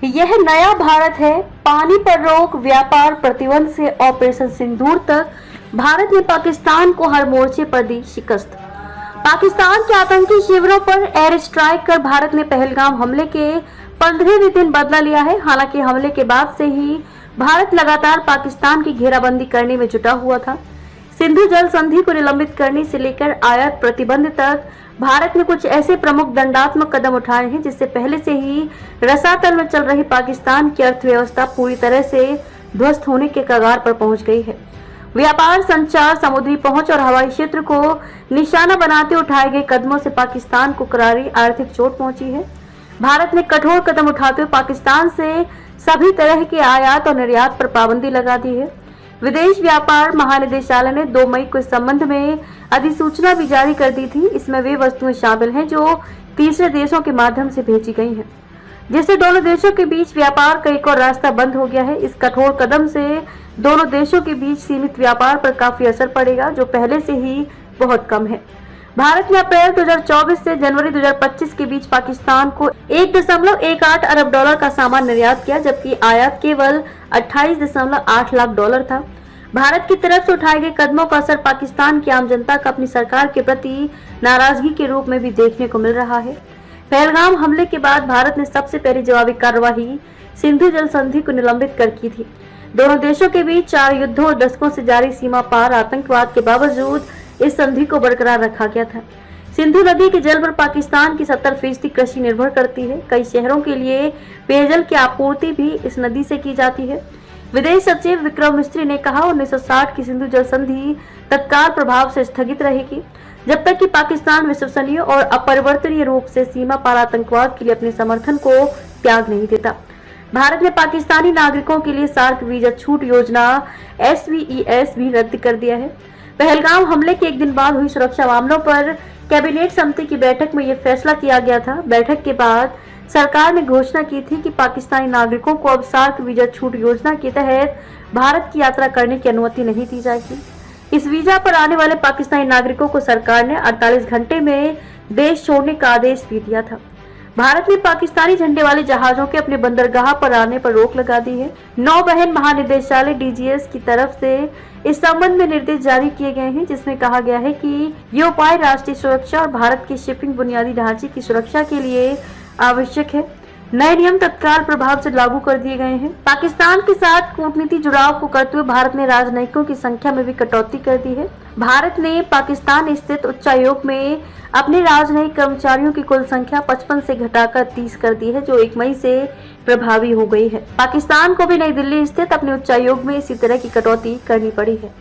यह नया भारत है। पानी पर रोक, व्यापार प्रतिबंध से ऑपरेशन सिंदूर तक भारत ने पाकिस्तान को हर मोर्चे पर दी शिकस्त। पाकिस्तान के आतंकी शिविरों पर एयर स्ट्राइक कर भारत ने पहलगाम हमले के 15वें दिन बदला लिया है। हालांकि हमले के बाद से ही भारत लगातार पाकिस्तान की घेराबंदी करने में जुटा हुआ था। सिंधु जल संधि को निलंबित करने से लेकर आयात प्रतिबंध तक भारत ने कुछ ऐसे प्रमुख दंडात्मक कदम उठाए हैं जिससे पहले से ही रसातल में चल रही पाकिस्तान की अर्थव्यवस्था पूरी तरह से ध्वस्त होने के कगार पर पहुंच गई है। व्यापार, संचार, समुद्री पहुंच और हवाई क्षेत्र को निशाना बनाते उठाए गए कदमों से पाकिस्तान को करारी आर्थिक चोट पहुंची है। भारत ने कठोर कदम उठाते हुए पाकिस्तान से सभी तरह के आयात और निर्यात पर पाबंदी लगा दी है। विदेश व्यापार महानिदेशालय ने 2 मई को इस संबंध में अधिसूचना भी जारी कर दी थी। इसमें वे वस्तुएं शामिल हैं जो तीसरे देशों के माध्यम से भेजी गई हैं, जिससे दोनों देशों के बीच व्यापार का एक और रास्ता बंद हो गया है। इस कठोर कदम से दोनों देशों के बीच सीमित व्यापार पर काफी असर पड़ेगा, जो पहले से ही बहुत कम है। भारत ने अप्रैल 2024 से जनवरी 2025 के बीच पाकिस्तान को $1.18 अरब का सामान निर्यात किया, जबकि आयात केवल $28.8 लाख था। भारत की तरफ से उठाए गए कदमों का असर पाकिस्तान की आम जनता का अपनी सरकार के प्रति नाराजगी के रूप में भी देखने को मिल रहा है। पहलगाम हमले के बाद भारत ने सबसे पहली जवाबी कार्रवाई सिंधु जल संधि को निलंबित कर की थी। दोनों देशों के बीच 4 युद्धों और दशकों से जारी सीमा पार आतंकवाद के बावजूद इस संधि को बरकरार रखा गया था। सिंधु नदी के जल पर पाकिस्तान की 70% कृषि निर्भर करती है। कई शहरों के लिए पेयजल की आपूर्ति भी इस नदी से की जाती है। विदेश सचिव विक्रम मिस्री ने कहा, 1960 की सिंधु जल संधि तत्काल प्रभाव से स्थगित रहेगी जब तक कि पाकिस्तान विश्वसनीय और अपरिवर्तनीय रूप से सीमा पार आतंकवाद के लिए अपने समर्थन को त्याग नहीं देता। भारत ने पाकिस्तानी नागरिकों के लिए सार्क वीजा छूट योजना SVES भी रद्द कर दिया है। पहलगाम हमले के एक दिन बाद हुई सुरक्षा मामलों पर कैबिनेट समिति की बैठक में यह फैसला किया गया था। बैठक के बाद सरकार ने घोषणा की थी कि पाकिस्तानी नागरिकों को अब सार्क वीजा छूट योजना के तहत भारत की यात्रा करने की अनुमति नहीं दी जाएगी। इस वीजा पर आने वाले पाकिस्तानी नागरिकों को सरकार ने 48 घंटे में देश छोड़ने का आदेश भी दिया था। भारत ने पाकिस्तानी झंडे वाले जहाजों के अपने बंदरगाह पर आने पर रोक लगा दी है। नौवहन महानिदेशालय DGS की तरफ से इस संबंध में निर्देश जारी किए गए हैं, जिसमें कहा गया है कि ये उपाय राष्ट्रीय सुरक्षा और भारत की शिपिंग बुनियादी ढांचे की सुरक्षा के लिए आवश्यक है। नए नियम तत्काल प्रभाव से लागू कर दिए गए हैं। पाकिस्तान के साथ कूटनीतिक जुड़ाव को करते हुए भारत ने राजनयिकों की संख्या में भी कटौती कर दी है। भारत ने पाकिस्तान स्थित उच्चायोग में अपने राजनयिक कर्मचारियों की कुल संख्या 55 से घटाकर 30 कर दी है, जो 1 मई से प्रभावी हो गई है। पाकिस्तान को भी नई दिल्ली स्थित अपने उच्चायोग में इसी तरह की कटौती करनी पड़ी है।